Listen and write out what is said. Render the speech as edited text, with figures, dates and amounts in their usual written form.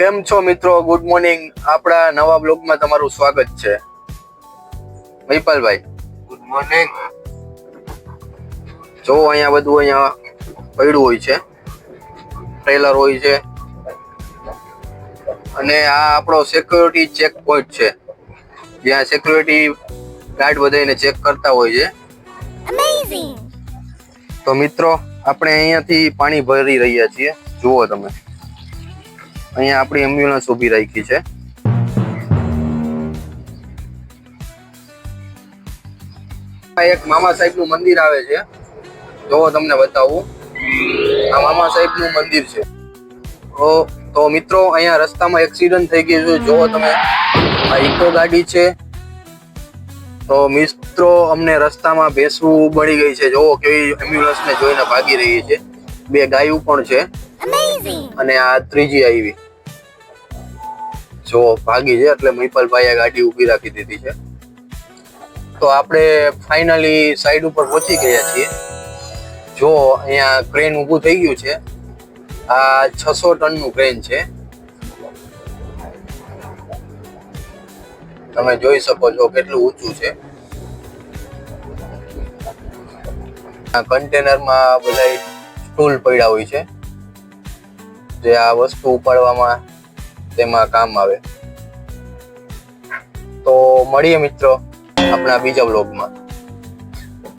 કેમ છો મિત્રો? Good morning. આપણા નવા બ્લોગમાં તમારું સ્વાગત છે. મહિપાલભાઈ, ગુડ મોર્નિંગ. જો અહીંયા બધું અહીંયા પડ્યું હોય છે, ટ્રેલર હોય છે, અને આ આપણો સિક્યોરિટી ચેક પોઈન્ટ છે, જ્યાં સિક્યોરિટી ગાર્ડ બધાને ચેક કરતા હોય છે. તો મિત્રો, આપણે અહીંયાથી પાણી ભરી રહ્યા છીએ. જુઓ તમે, અહીંયા આપણી એમ્બ્યુલન્સ ઊભી રાખી છે. એક મામા સાહેબ નું મંદિર આવે છે. જો તમને બતાવું, આ મામા સાહેબ નું મંદિર છે. તો મિત્રો, અહીંયા રસ્તામાં એક્સિડન્ટ થઈ ગયું છે. જો તમે, આ ઇકો ગાડી છે. તો મિત્રો, અમને રસ્તામાં ભેંસું મળી ગઈ છે. જોવો કેવી એમ્બ્યુલન્સ ને જોઈને ભાગી રહી છે. બે ગાયું પણ છે, અને આ ત્રીજી આવી જો ભાગી છે. એટલે મહિપાલભાઈએ ગાડી ઊભી રાખી દીધી છે. તો આપણે ફાઇનલી સાઈડ ઉપર પહોંચી ગયા છીએ. જો અહીંયા ક્રેન ઊભું થઈ ગયું છે. આ 600 ટનનું ક્રેન છે. તમે જોઈ શકો છો કેટલું ઊંચું છે. આ કન્ટેનરમાં બધા સ્ટૂલ પડ્યા હોય છે, જે આ વસ્તુ ઉપાડવામાં તેમાં કામ આવે. તો મળીએ મિત્રો આપણા બીજા બ્લોગમાં.